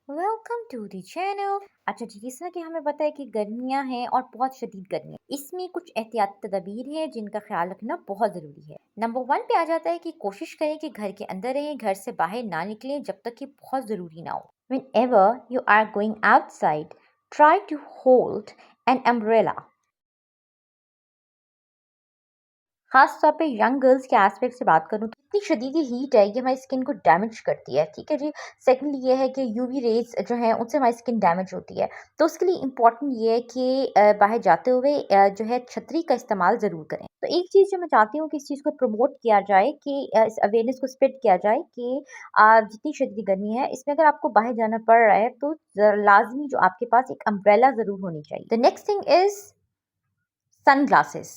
Welcome to the channel. अच्छा जी, जैसा कि हमें पता है कि गर्मियां हैं और बहुत शदीद गर्मी है। इसमें कुछ एहतियाती तदबीर हैं जिनका ख्याल रखना बहुत ज़रूरी है। नंबर 1 पे आ जाता है कि कोशिश करें कि घर के अंदर रहें, घर से बाहर ना निकलें जब तक कि बहुत ज़रूरी ना हो। Whenever you are going outside, try to hold an umbrella। खास तौर पे यंग गर्ल्स के एस्पेक्ट से बात करूँ तो इतनी शदीद हीट है, ये हमारी स्किन को डैमेज करती है। ठीक है जी। सेकंडली ये है कि यूवी रेज जो है उनसे हमारी स्किन डैमेज होती है। तो उसके लिए इम्पॉर्टेंट ये है कि बाहर जाते हुए जो है छतरी का इस्तेमाल ज़रूर करें। तो एक चीज़ जो मैं चाहती हूँ कि इस चीज़ को प्रमोट किया जाए, कि इस अवेयरनेस को स्प्रेड किया जाए कि जितनी शदीद गर्मी है इसमें अगर आपको बाहर जाना पड़ रहा है तो लाजमी जो आपके पास एक अम्ब्रेला ज़रूर होनी चाहिए। The next thing is sunglasses.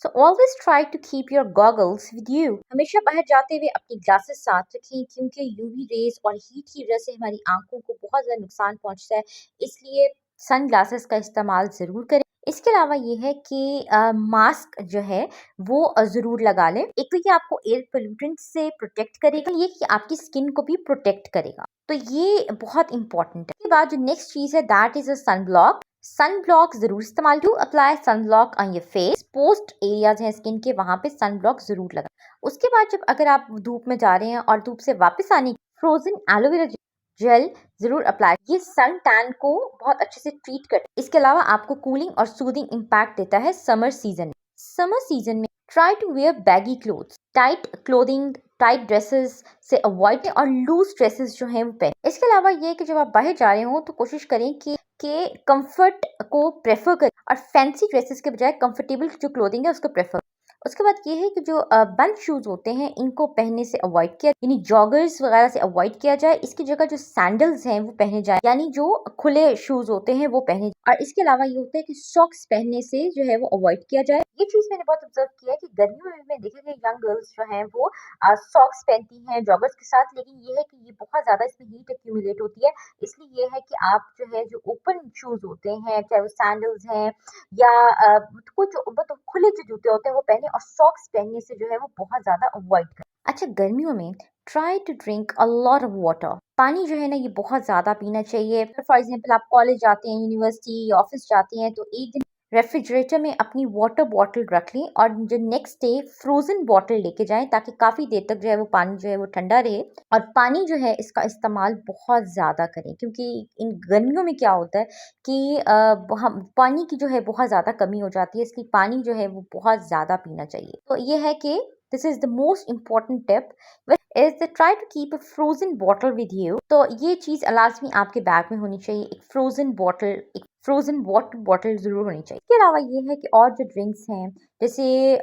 So always try to keep your goggles with you। हमेशा बाहर जाते हुए अपनी ग्लासेस साथ रखें, क्योंकि यूवी रेज और हीट की वजह से हमारी आंखों को बहुत ज़्यादा नुकसान पहुंचता है। इसलिए सन ग्लासेस का इस्तेमाल ज़रूर करें। इसके अलावा ये है कि मास्क जो है वो ज़रूर लगा लें। एक तो ये आपको एयर पोल्यूटेंट से प्रोटेक्ट करेगा, ये कि आपकी स्किन को भी प्रोटेक्ट करेगा। तो ये बहुत इंपॉर्टेंट है। इसके बाद जो नेक्स्ट चीज़ है that is a sunblock. Sunblock जरूर इस्तेमाल। To apply sunblock on your face, post areas हैं स्किन के, वहां पे सन ब्लॉक जरूर लगा। उसके बाद जब अगर आप धूप में जा रहे हैं और धूप से वापस आने, फ्रोजन एलोवेरा जेल जरूर अप्लाई। ये सन टैन को बहुत अच्छे से ट्रीट करता है। इसके अलावा आपको कूलिंग और सूदिंग इम्पैक्ट देता है समर सीजन में। समर सीजन में try to wear baggy clothes. Tight clothing, tight dresses से अवॉइड और लूज ड्रेसेस जो हैं वो पहने। इसके अलावा ये है कि जब आप बाहर जा रहे हो तो कोशिश करें कि कंफर्ट को प्रेफर करें और फैंसी ड्रेसेस के बजाय कंफर्टेबल जो क्लोथिंग है उसको प्रेफर। उसके बाद ये है कि जो बंद शूज होते हैं इनको पहनने से अवॉइड किया, यानी जॉगर्स वगैरह से अवॉइड किया जाए। इसकी जगह जो सैंडल्स हैं वो पहने जाए, यानी जो खुले शूज होते हैं वो पहने जाए। और इसके अलावा ये होता है कि सॉक्स पहनने से जो है वो अवॉइड किया जाए। ये चीज मैंने बहुत ऑब्जर्व किया है कि गर्मियों में देखा गया यंग गर्ल्स जो हैं वो सॉक्स पहनती हैं जॉगर्स के साथ, लेकिन ये है कि ये बहुत ज्यादा इसमें हीट एक्यूमुलेट होती है। इसलिए ये है कि आप जो है जो ओपन शूज होते हैं, चाहे वो सैंडल्स हैं या कुछ मतलब खुले जो जूते होते हैं वो पहने, और सॉक्स पहनने से जो है वो बहुत ज्यादा अवॉइड करें। अच्छा, गर्मियों में try to drink a lot of water. पानी जो है ना ये बहुत ज्यादा पीना चाहिए। फॉर एग्जाम्पल आप कॉलेज जाते हैं, यूनिवर्सिटी, ऑफिस जाते हैं, तो एक दिन रेफ्रिजरेटर में अपनी वाटर बॉटल रख लें और जो नेक्स्ट डे फ्रोजन बॉटल लेके जाएं, ताकि काफी देर तक जो है वो पानी जो है वो ठंडा रहे। और पानी जो है इसका इस्तेमाल बहुत ज्यादा करें, क्योंकि इन गर्मियों में क्या होता है कि हम पानी की जो है बहुत ज़्यादा कमी हो जाती है, इसलिए पानी जो है वो बहुत ज़्यादा पीना चाहिए। तो ये है कि this is the most important tip is the try to keep a frozen bottle with you. तो ये चीज़ लाजमी आपके बैग में होनी चाहिए, एक फ्रोजन बॉटल, एक फ्रोजन वाटर बॉटल ज़रूर होनी चाहिए। इसके अलावा ये है कि और जो ड्रिंक्स हैं जैसे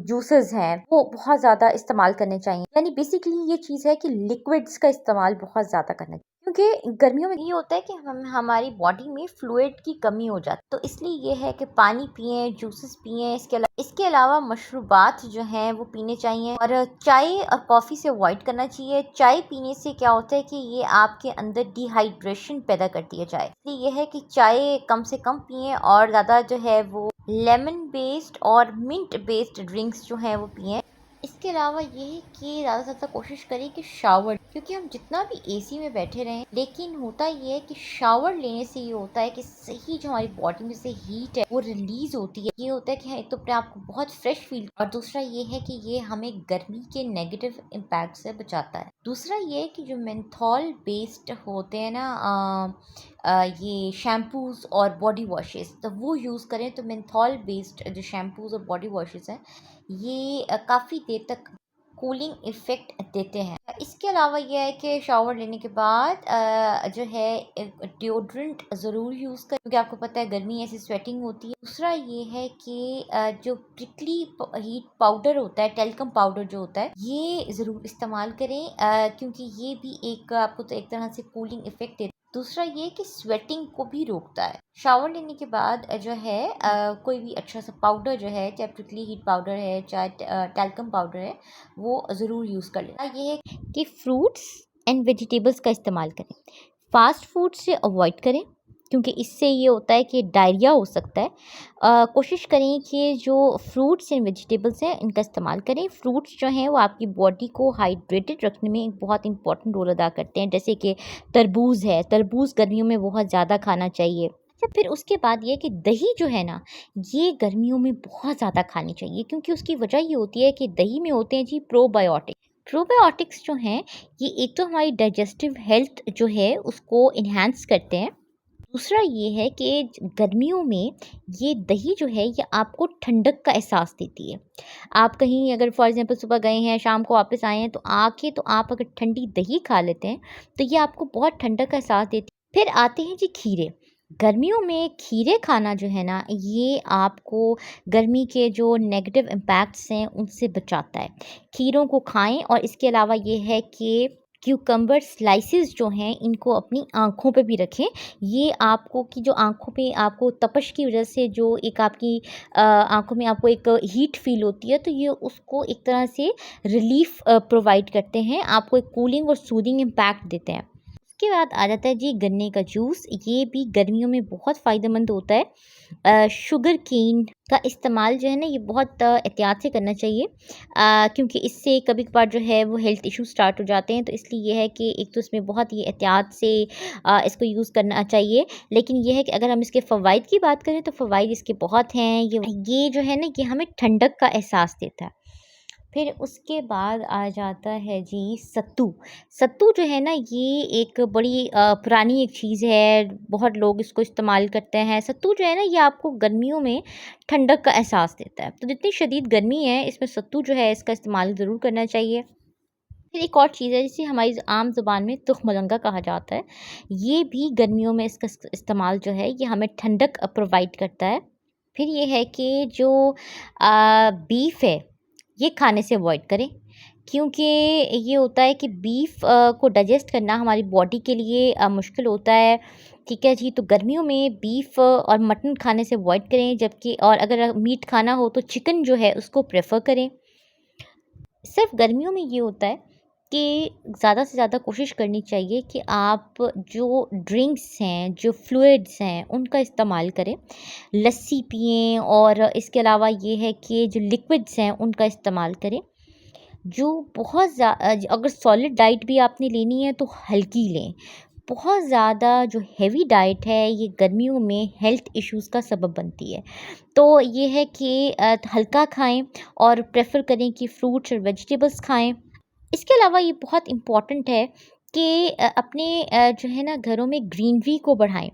जूसेस हैं वो बहुत ज़्यादा इस्तेमाल करने चाहिए। यानी बेसिकली ये चीज़ है कि लिक्विड्स का इस्तेमाल बहुत ज़्यादा करना चाहिए, क्योंकि गर्मियों में ये होता है कि हम हमारी बॉडी में फ्लूइड की कमी हो जाती है। तो इसलिए ये है कि पानी पिए, जूसेस पिए। इसके अलावा मशरूबात जो हैं वो पीने चाहिए, और चाय और कॉफ़ी से अवॉइड करना चाहिए। चाय पीने से क्या होता है कि ये आपके अंदर डिहाइड्रेशन पैदा करती है चाय। इसलिए ये है कि चाय कम से कम पिए और ज़्यादा जो है वो लेमन बेस्ड और मिंट बेस्ड ड्रिंक्स जो हैं वो पिए। इसके अलावा ये है कि ज़्यादा से ज़्यादा कोशिश करें कि शावर, क्योंकि हम जितना भी एसी में बैठे रहें, लेकिन होता ये है कि शावर लेने से ये होता है कि सही जो हमारी बॉडी में से हीट है वो रिलीज होती है। ये होता है कि एक तो अपने आप को बहुत फ्रेश फील, और दूसरा ये है कि ये हमें गर्मी के नेगेटिव इम्पैक्ट से बचाता है। दूसरा ये है कि जो मेंथॉल बेस्ड होते हैं ना ये शैम्पूज और बॉडी वॉशेस, तो वो यूज़ करें। तो मेंथॉल बेस्ड जो शैम्पूज और बॉडी वॉशेस हैं ये काफ़ी देर तक कूलिंग इफ़ेक्ट देते हैं। इसके अलावा ये है कि शावर लेने के बाद जो है डिओड्रेंट ज़रूर यूज़ करें, क्योंकि आपको पता है गर्मी ऐसी स्वेटिंग होती है। दूसरा ये है कि जो प्रिकली हीट पाउडर होता है, टेल्कम पाउडर जो होता है, ये ज़रूर इस्तेमाल करें, क्योंकि ये भी एक आपको तो एक तरह से कूलिंग इफ़ेक्ट देता है। दूसरा ये कि स्वेटिंग को भी रोकता है। शावर लेने के बाद जो है कोई भी अच्छा सा पाउडर जो है, चाहे प्रिकली हीट पाउडर है, चाहे टैल्कम पाउडर है, वो ज़रूर यूज़ कर लेना। ये है कि फ्रूट्स एंड वेजिटेबल्स का इस्तेमाल करें, फास्ट फूड से अवॉइड करें, क्योंकि इससे ये होता है कि डायरिया हो सकता है। कोशिश करें कि जो फ्रूट्स एंड वेजिटेबल्स हैं इनका इस्तेमाल करें। फ्रूट्स जो हैं वो आपकी बॉडी को हाइड्रेटेड रखने में एक बहुत इंपॉर्टेंट रोल अदा करते हैं, जैसे कि तरबूज़ है, तरबूज़ गर्मियों में बहुत ज़्यादा खाना चाहिए। अच्छा, फिर उसके बाद ये कि दही जो है ना, ये गर्मियों में बहुत ज़्यादा खानी चाहिए, क्योंकि उसकी वजह ये होती है कि दही में होते हैं जी प्रोबायोटिक। प्रोबायोटिक्स जो हैं, ये एक तो हमारी डाइजेस्टिव हेल्थ जो है उसको एनहांस करते हैं। दूसरा ये है कि गर्मियों में ये दही जो है ये आपको ठंडक का एहसास देती है। आप कहीं अगर फॉर एग्ज़ाम्पल सुबह गए हैं, शाम को वापस आए हैं, तो आके तो आप अगर ठंडी दही खा लेते हैं, तो ये आपको बहुत ठंडक का एहसास देती है। फिर आते हैं जी खीरे। गर्मियों में खीरे खाना जो है ना, ये आपको गर्मी के जो नेगेटिव इम्पैक्ट्स हैं, उनसे बचाता है। खीरों को खाएँ, और इसके अलावा ये है कि क्यूकम्बर स्लाइसेस जो हैं, इनको अपनी आँखों पे भी रखें। ये आपको कि जो आँखों पे आपको तपश की वज़ह से जो एक आपकी आँखों में आपको एक हीट फ़ील होती है, तो ये उसको एक तरह से रिलीफ़ प्रोवाइड करते हैं, आपको एक कूलिंग और सूदिंग इम्पैक्ट देते हैं। उसके बाद आ जाता है जी गन्ने का जूस, ये भी गर्मियों में बहुत फ़ायदेमंद होता है। शुगर केन का इस्तेमाल जो है ना, ये बहुत एहतियात से करना चाहिए, क्योंकि इससे कभी-कभार जो है वो हेल्थ इश्यूज़ स्टार्ट हो जाते हैं। तो इसलिए ये है कि एक तो इसमें बहुत ही एहतियात से इसको यूज़ करना चाहिए। लेकिन ये है कि अगर हम इसके फ़वाइद की बात करें, तो फ़वाइद इसके बहुत हैं। ये जो है ना, ये हमें ठंडक का एहसास देता है। फिर उसके बाद आ जाता है जी सत्तू। सत्तू जो है ना, ये एक बड़ी पुरानी एक चीज़ है, बहुत लोग इसको इस्तेमाल करते हैं। सत्तू जो है ना, ये आपको गर्मियों में ठंडक का एहसास देता है। तो जितनी शदीद गर्मी है, इसमें सत्तू जो है इसका इस्तेमाल ज़रूर करना चाहिए। फिर एक और चीज़ है जिसे हमारी आम ज़ुबान में तुख-मुलंगा कहा जाता है। ये भी गर्मियों में इसका इस्तेमाल जो है, ये हमें ठंडक प्रोवाइड करता है। फिर ये है कि जो बीफ है, ये खाने से अवॉइड करें, क्योंकि ये होता है कि बीफ को डाइजेस्ट करना हमारी बॉडी के लिए मुश्किल होता है। ठीक है जी, तो गर्मियों में बीफ और मटन खाने से अवॉइड करें, जबकि और अगर मीट खाना हो तो चिकन जो है उसको प्रेफ़र करें। सिर्फ़ गर्मियों में ये होता है कि ज़्यादा से ज़्यादा कोशिश करनी चाहिए कि आप जो ड्रिंक्स हैं, जो फ्लूइड्स हैं, उनका इस्तेमाल करें। लस्सी पिएँ, और इसके अलावा ये है कि जो लिक्विड्स हैं, उनका इस्तेमाल करें। जो बहुत अगर सॉलिड डाइट भी आपने लेनी है, तो हल्की लें। बहुत ज़्यादा जो हेवी डाइट है, ये गर्मियों में हेल्थ इश्यूज़ का सबब बनती है। तो ये है कि हल्का खाएँ, और प्रेफ़र करें कि फ्रूट्स और वेजिटेबल्स खाएँ। इसके अलावा ये बहुत इम्पॉर्टेंट है कि अपने जो है ना, घरों में ग्रीनरी को बढ़ाएँ।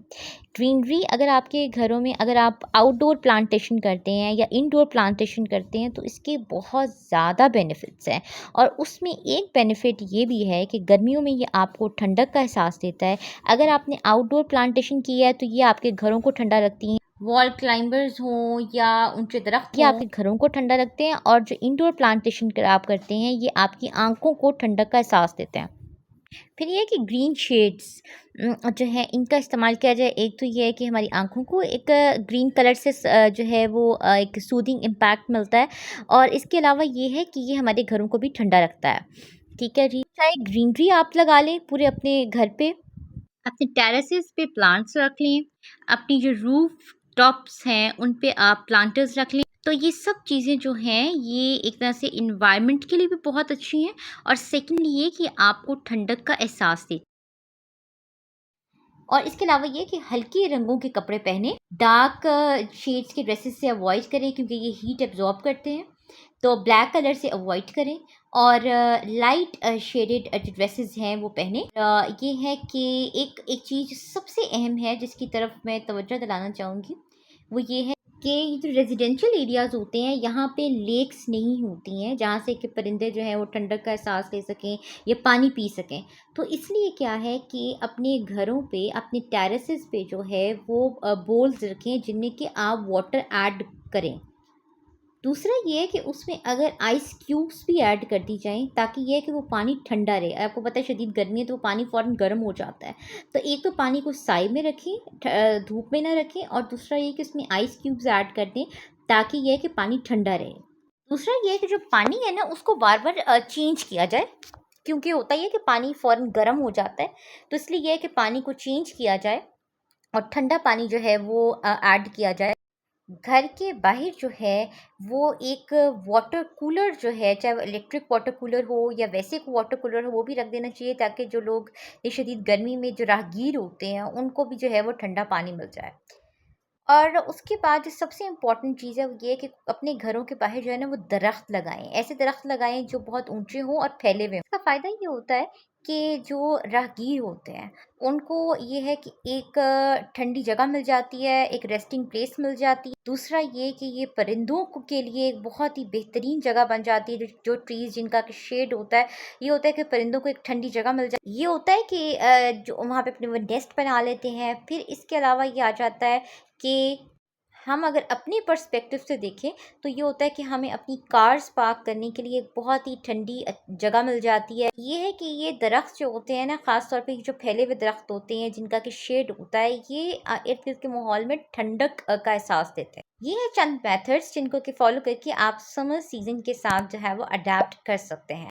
ग्रीनरी अगर आपके घरों में, अगर आप आउटडोर प्लांटेशन करते हैं या इनडोर प्लांटेशन करते हैं, तो इसके बहुत ज़्यादा बेनिफिट्स हैं। और उसमें एक बेनिफिट ये भी है कि गर्मियों में ये आपको ठंडक का एहसास देता है। अगर आपने आउटडोर प्लांटेशन किया है, तो ये आपके घरों को ठंडा रखती हैं। वॉल क्लाइंबर्स हों या ऊंचे दरख्त, ये आपके घरों को ठंडा रखते हैं, और जो इंडोर प्लांटेशन आप करते हैं, ये आपकी आंखों को ठंडक का एहसास देते हैं। फिर ये है कि ग्रीन शेड्स जो है, इनका इस्तेमाल किया जाए। एक तो ये है कि हमारी आँखों को एक ग्रीन कलर से जो है वो एक सूदिंग इम्पैक्ट मिलता है, और इसके अलावा ये है कि ये हमारे घरों को भी ठंडा रखता है। ठीक है जी। चाहे ग्रीनरी आप लगा लें पूरे अपने घर पे, अपने टेरेसेस पे प्लांट्स रख लें, अपनी जो रूफ टॉप्स हैं उन पे आप प्लांटर्स रख लें। तो ये सब चीज़ें जो हैं, ये एक तरह से इन्वायरमेंट के लिए भी बहुत अच्छी हैं, और सेकंडली ये कि आपको ठंडक का एहसास देती हैं। और इसके अलावा ये कि हल्के रंगों के कपड़े पहनें, डार्क शेड्स के ड्रेसेस से अवॉइड करें, क्योंकि ये हीट एब्ज़ॉर्ब करते हैं। तो ब्लैक कलर से अवॉइड करें, और लाइट शेडेड जो ड्रेसेस हैं वो पहनें। ये है कि एक एक चीज़ सबसे अहम है जिसकी तरफ मैं तवज्जो दिलाना चाहूँगी, वो ये है कि ये जो रेजिडेंशियल एरियाज़ होते हैं, यहाँ पे लेक्स नहीं होती हैं, जहाँ से कि परिंदे जो हैं वो ठंडक का एहसास ले सकें या पानी पी सकें। तो इसलिए क्या है कि अपने घरों पे, अपने टेरेसेस पे जो है वो बोल्स रखें, जिनमें कि आप वाटर ऐड करें। दूसरा ये है कि उसमें अगर आइस क्यूब्स भी ऐड कर दी जाएँ, ताकि ये है कि वो पानी ठंडा रहे। आपको पता है शदीद गर्मी है, तो वो पानी फ़ौरन गर्म हो जाता है। तो एक तो पानी को साइड में रखें, धूप में ना रखें, और दूसरा ये कि उसमें आइस क्यूब्स ऐड कर दें, ताकि ये है कि पानी ठंडा रहे। दूसरा ये है कि जो पानी है ना, उसको बार-बार चेंज किया जाए, क्योंकि होता ये है कि पानी फ़ौरन गर्म हो जाता है। तो इसलिए ये है कि पानी को चेंज किया जाए। और ठंडा पानी जो है वो ऐड किया जाए। घर के बाहर जो है वो एक वाटर कूलर जो है, चाहे वो इलेक्ट्रिक वाटर कूलर हो या वैसे को वाटर कूलर हो, वो भी रख देना चाहिए ताकि जो लोग ये शदीद गर्मी में जो राहगीर होते हैं उनको भी जो है वो ठंडा पानी मिल जाए। और उसके बाद जो सबसे इम्पोर्टेंट चीज़ है वो ये है कि अपने घरों के बाहर जो है ना वो दरख्त लगाएं, ऐसे दरख्त लगाएं जो बहुत ऊंचे हों और फैले हुए हों। इसका फ़ायदा ये होता है कि जो राहगीर होते हैं उनको ये है कि एक ठंडी जगह मिल जाती है, एक रेस्टिंग प्लेस मिल जाती है। दूसरा ये कि ये परिंदों के लिए एक बहुत ही बेहतरीन जगह बन जाती है। जो ट्रीज जिनका कि शेड होता है, ये होता है कि परिंदों को एक ठंडी जगह मिल जाती है। ये होता है कि जो वहाँ पे अपने वो नेस्ट बना लेते हैं। फिर इसके अलावा ये आ जाता है कि हम अगर अपने पर्सपेक्टिव से देखें तो ये होता है कि हमें अपनी कार्स पार्क करने के लिए एक बहुत ही ठंडी जगह मिल जाती है। ये है कि ये दरख्त जो होते हैं ना, ख़ास तौर पे जो फैले हुए दरख्त होते हैं जिनका कि शेड होता है, ये इर्द गिर्द के माहौल में ठंडक का एहसास देते हैं। ये है चंद मेथड्स जिनको कि फॉलो करके आप समर सीजन के साथ जो है वो अडेप्ट कर सकते हैं।